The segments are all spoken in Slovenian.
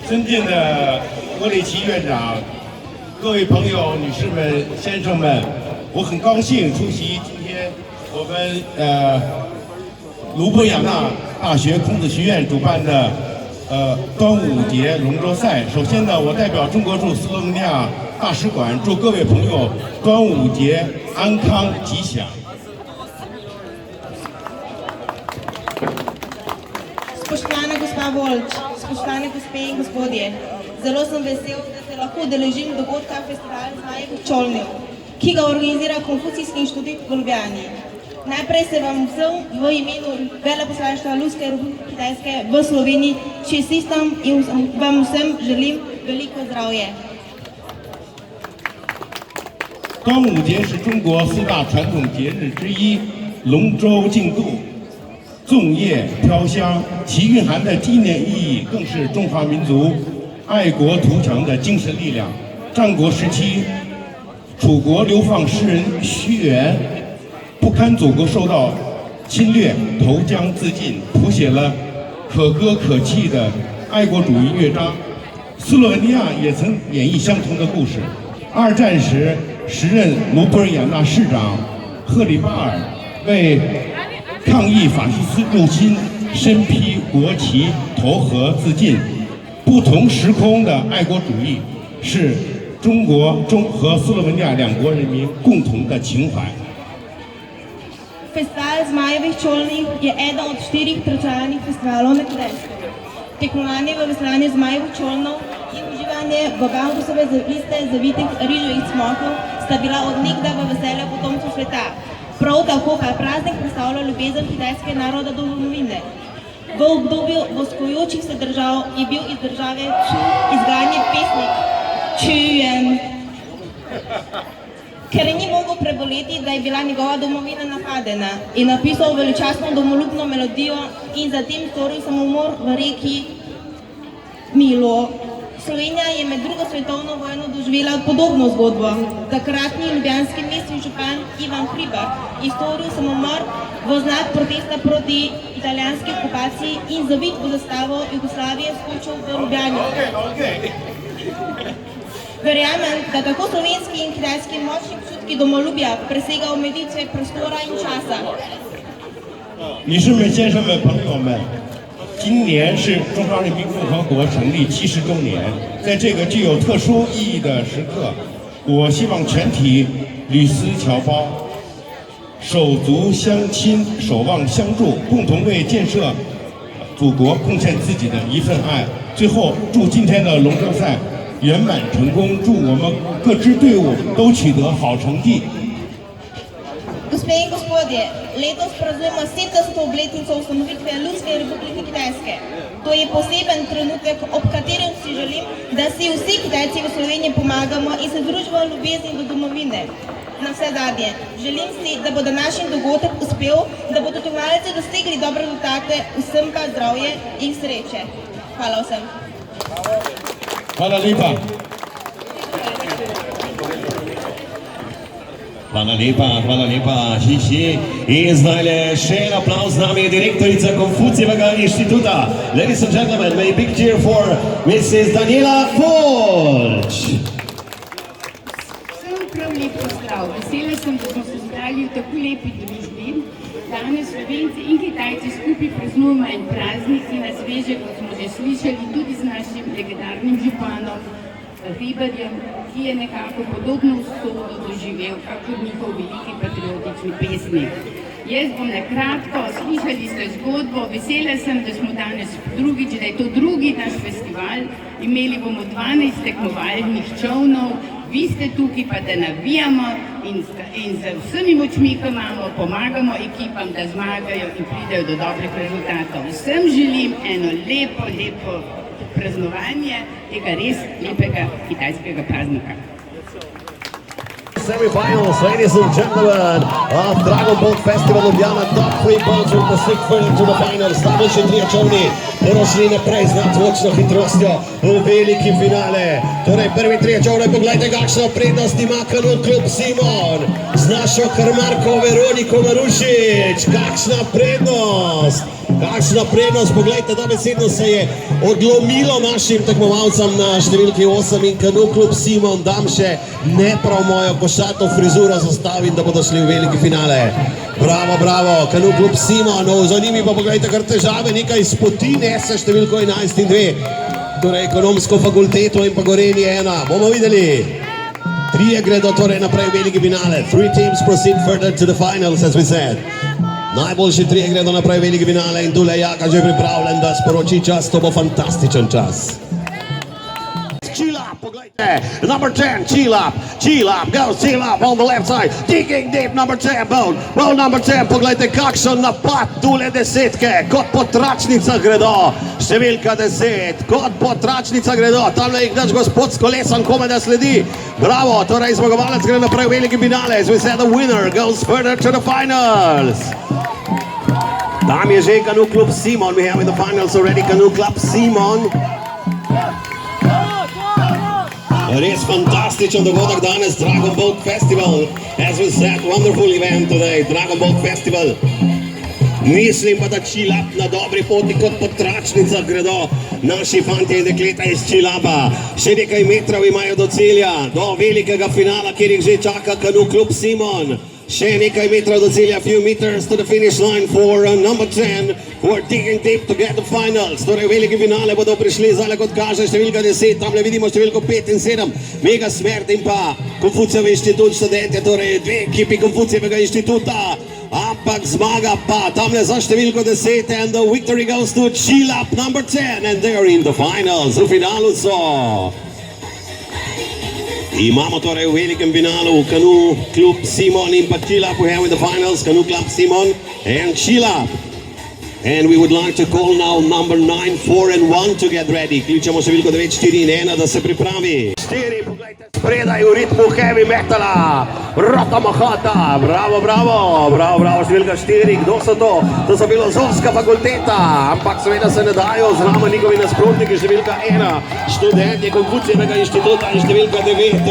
尊敬的郭立奇院长，各位朋友、女士们、先生们，我很高兴出席今天我们卢布亚纳大学孔子学院主办的端午节龙舟赛。首先呢，我代表中国驻斯洛文尼亚大使馆祝各位朋友端午节安康吉祥。Spoštovana gospa Volč, spoštovane gospe in gospodje, zelo sem vesel, da se lahko udeležim dogodka Festival zmajevih čolnov, ki ga organizira Konfucijski inštitut v Ljubljani. Najprej se vam vsem v imenu veleposlaništva Ljudske republike Kitajske v Sloveniji čestitam in vam vsem želim veliko zdravje. 端午节是中国4大传统节日之一，龙舟竞渡、粽叶飘香，其蕴含的纪念意义更是中华民族爱国图强的精神力量。战国时期，楚国流放诗人屈原，不堪祖国受到侵略，投江自尽，谱写了可歌可泣的爱国主义乐章。斯洛文尼亚也曾演绎相同的故事。二战时，时任卢布尔雅纳市长赫里巴尔为抗议法西斯入侵，身披国旗投河自尽。不同时空的爱国主义是中国和斯洛文尼亚两国人民共同的情怀。Festival zmajevih čolnih je eden od 4 tradicionalnih festivalov na Kitajskem. Tekmovanje v veslanju zmajevih čolnov in uživanje v bambusove liste zavitih riževih cmokov sta bila od nekdaj v veselje potomcev sveta. Prav tako pa je praznik predstavljal ljubezen kitajskega naroda do domovine. V obdobju vojskujočih se držav je bil iz države Chu izganjen pesnik Chu Yuan. Ker ni mogel preboleti, da je bila njegova domovina napadena, je napisal veličastno domoljubno melodijo in zatem storil samomor v reki Milo. Slovenija je med drugo svetovno vojno doživela podobno zgodbo. Takratni ljubljanski mestni župan Ivan Hribar je storil samomor v znak protesta proti italijanski okupaciji in zavit v zastavo Jugoslavije skočil v Ljubljano. Verjamem, da tako slovenski in kitajski močni občutki domoljubja presegajo omejitve prostora in časa. 女士们、先生们、朋友们，今年是中华人民共和国成立70周年，在这个具有特殊意义的时刻，我希望全体吕丝侨胞手足相亲、守望相助，共同为建设祖国贡献自己的一份爱。最后，祝今天的龙舟赛圆满成功，祝我们各支队伍都取得好成绩。 Gospe in gospodje, letos praznujemo 70. obletnico ustanovitve Ljudske republike Kitajske. To je poseben trenutek, ob katerem si želim, da si vsi Kitajci v Sloveniji pomagamo in se združimo v ljubezni do domovine. Na vse zadnje, želim si, da bo današnji dogodek uspel, da bodo tekmovalci dosegli dobre rezultate, vsem pa zdravje in sreče. Hvala vsem. Hvala lepa. Hvala lepa, Hihi. In zdaj le še en aplauz, z nami je direktorica Konfucijevega inštituta. Ladies and gentlemen, may a big cheer for Mrs. Daniela Volč. Vsem prav lep pozdrav. Vesela sem, da smo se zbrali v tako lepi družbi. Danes Slovenci in Kitajci skupaj praznujemo en praznik, ki nas veže, kot smo že slišali, tudi z našim legendarnim županom Hribarjem, ki je nekako podobno usodo doživel, kakor njihov veliki patriotični pesnik. Jaz bom na kratko, slišali ste zgodbo, vesela sem, da smo danes drugič, da je to drugi naš festival. Imeli bomo 12 tekmovalnih čolnov, vi ste tukaj pa da navijamo in z vsemi močmi, ki imamo, pomagamo ekipam, da zmagajo in pridejo do dobrih rezultatov. Vsem želim eno lepo praznovanje tega res lepega kitajskega praznika. Semi-finals, ladies and gentlemen, of Dragon Boat Festival Ljubljana, top 3 boats will proceed into the finals. Stavljajo še 3 čolni, bodo šli naprej z nadzvočno hitrostjo v veliki finale. Torej, prvi 3 čolni, poglejte, kakšno prednost ima Kanut klub Simon z našo krmarko Veroniko Marušič. Kakšna prednost! Kakšna prednost, poglejte, dobesedno se je odlomilo našim tekmovalcem na številki 8 in Kanu klub Simon, dam še ne prav mojo košato frizuro zastavim, da bodo šli v veliki finale. Bravo, bravo, Kanu klub Simon, za njimi pa poglejte kar težave, nekaj iz poti nese številko 11 in 2, torej ekonomsko fakulteto in pa Gorenje 1, bomo videli. Trije gredo torej naprej v veliki finale, 3 teams proceed further to the finals, as we said. Najboljši trije gredo naprej v veliki finale in tule Jaka že pripravljen, da sporoči čas, to bo fantastičen čas. Chilap, poglejte, number 10, Chilap, goes Chilap on the left side, digging deep, number 10, Bone number 10, poglejte kakšen napad, tule desetke, kot po tračnicah gredo, številka 10, kot po tračnicah gredo, tamle jih naš gospod s kolesom kome da sledi, bravo, torej zmagovalec gre naprej v veliki finale, as we said, the winner goes further to the finals. Tam je že Kanu klub Simon, we have in the finals already Kanu klub Simon. Res fantastičen dogodek danes, Dragon Boat Festival, as we said, wonderful event today, Dragon Boat Festival. Mislim pa, da Chilap na dobri poti kot po tračnicah gredo naši fantje in dekleta iz Chilapa. Še nekaj metrov imajo do cilja, do velikega finala, kjer jih že čaka Kanu klub Simon. Še nekaj metrov do cilja, few meters to the finish line for number 10, who are digging deep to get the finals. Torej v veliki finale bodo prišli, zdaj kot kaže številka 10, tamle vidimo številko 5 in 7, Mega Smert in pa Konfucijev inštitut študente, torej dve ekipi Konfucijevega inštituta, ampak zmaga pa tamle za številko 10 and the victory goes to Chilap number 10 and they're in the finals, v finalu so. Imamo torej v velikem finalu Kanu klub Simon in pa Chilap, we have in the finals Kanu klub Simon and Chilap. And we would like to call now number 9, 4 and 1 to get ready. Kličemo številko 9, 4 in 1, da se pripravi. 4, poglejte, spredaj v ritmu heavy metala, Rota Mahata, bravo, številka 4, kdo so to? To so filozofska fakulteta, ampak seveda se ne dajo, z nama njihovi nasprotniki, številka 1, študentje Konfucijevega inštituta in številka 9,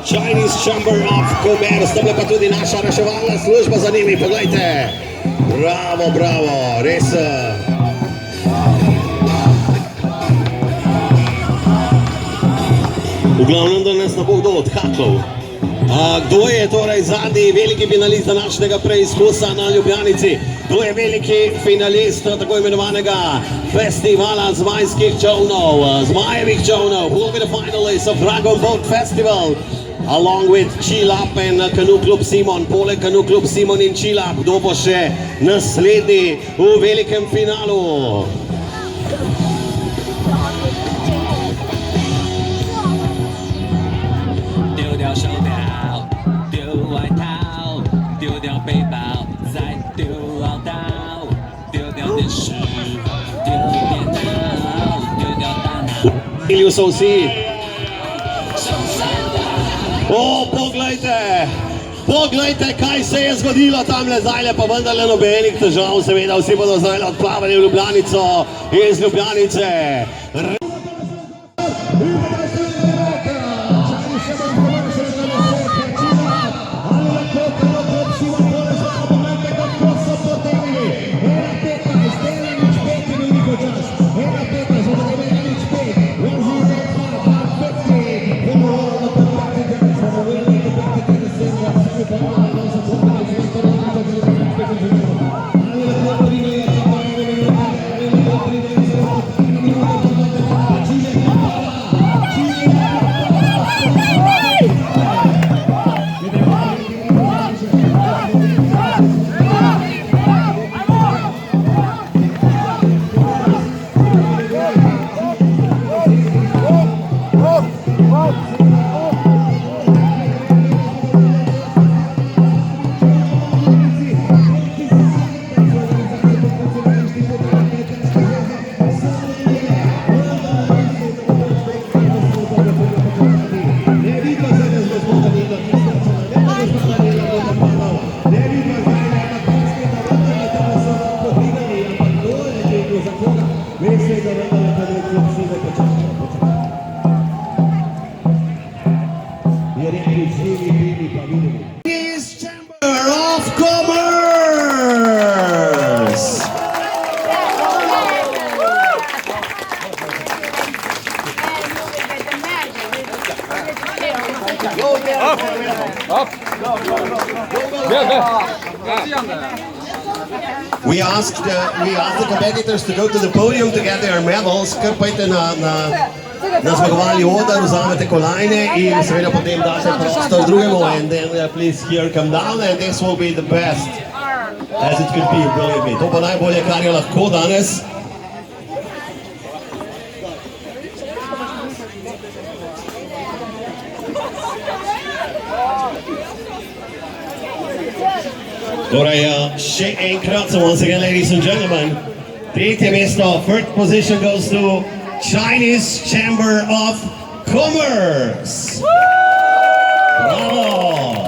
Chinese Chamber of Commerce, tam je pa tudi naša reševalna služba za njimi, poglejte. Bravo, res. V glavnem, da nas ne bo kdo odhakal. Kdo je torej zadnji veliki finalist današnjega preizkusa na Ljubljanici? Kdo je veliki finalist tako imenovanega festivala zmajskih čovnov, zmajevih čovnov? Who will be the finalists of Dragon Boat Festival? Along with Chilap and Kanu klub Simon, poleg Kanu klub Simon in Chilap, kdo bo še naslednji v velikem finalu? Ili so vsi. Poglejte, kaj se je zgodilo tamle zdajle, pa vendarle nobenih težav, seveda vsi bodo zdajle odplavali v Ljubljanico iz Ljubljanice. Chamber of Commerce. We asked the competitors to go to the podium to get their medals. Kar pojte na zmagovalni oder, vzamete kolajne in seveda potem date prostor drugemu, and then please here come down, and this will be the best as it could be, believe me. To pa najbolje, kar je lahko danes. Torej, še enkrat, so once again, ladies and gentlemen, tretje mesto, third position goes to Chinese Chamber of Commerce. Bravo!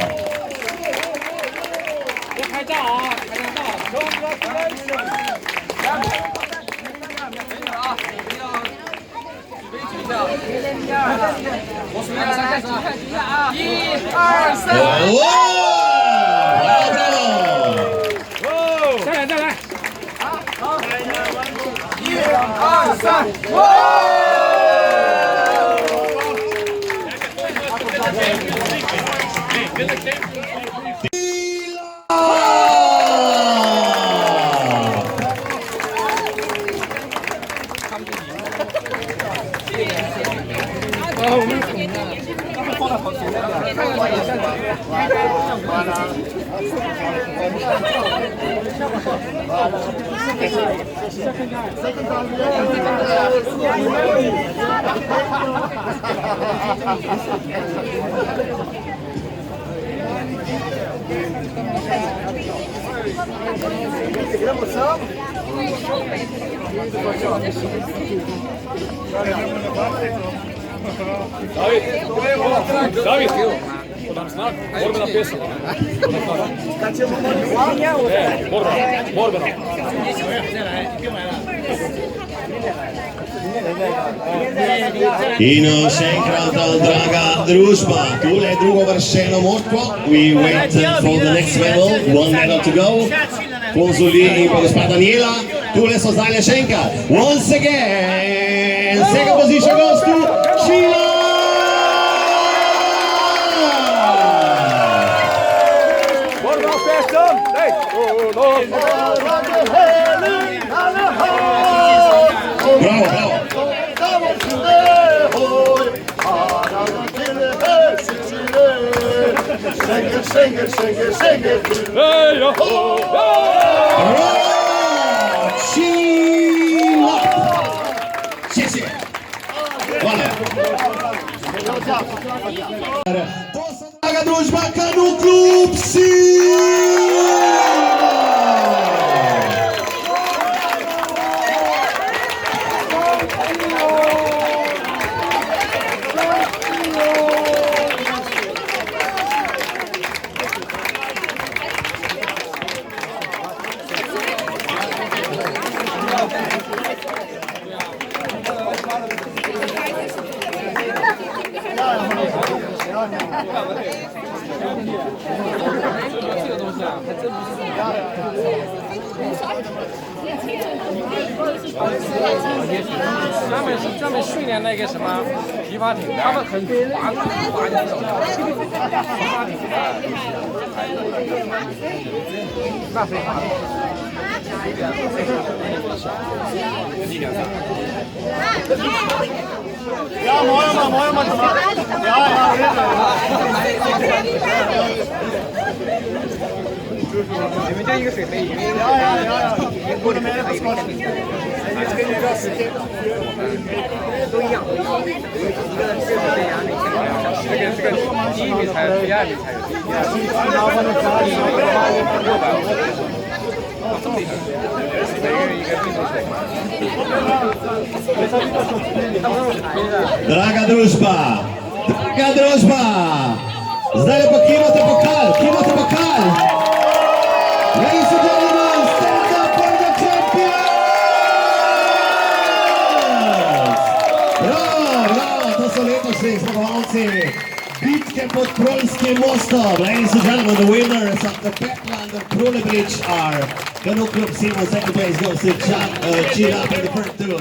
David, podam znak, borbena pjesma. Borbena. In še enkrat, draga družba, tule je drugovrščeno moštvo. We wait for the next medal, one medal to go. Konzuli in pa gospa Daniela, tule so zdaj le še enkrat. Once again, second position goes to Sheila! Bravo, bravo! Sheila!谢谢! Hvala! To so draga družba Kanu Klub Silva!他们训练那个什么皮划艇，他们很滑的，那非常。你们就一个水杯，都一样，一个是这样的，这个第一比赛，第二比赛，Draga družba, zdaj pa kimate pokal. Ladies and gentlemen, stand up for the champions! Bravo, to so letošnji zmagovalci bitke pod Prolskim mostom. Ladies and gentlemen, the winners of the Peplander Prole Bridge are Kanu Klub Silva, second place goes to Chila in the first two.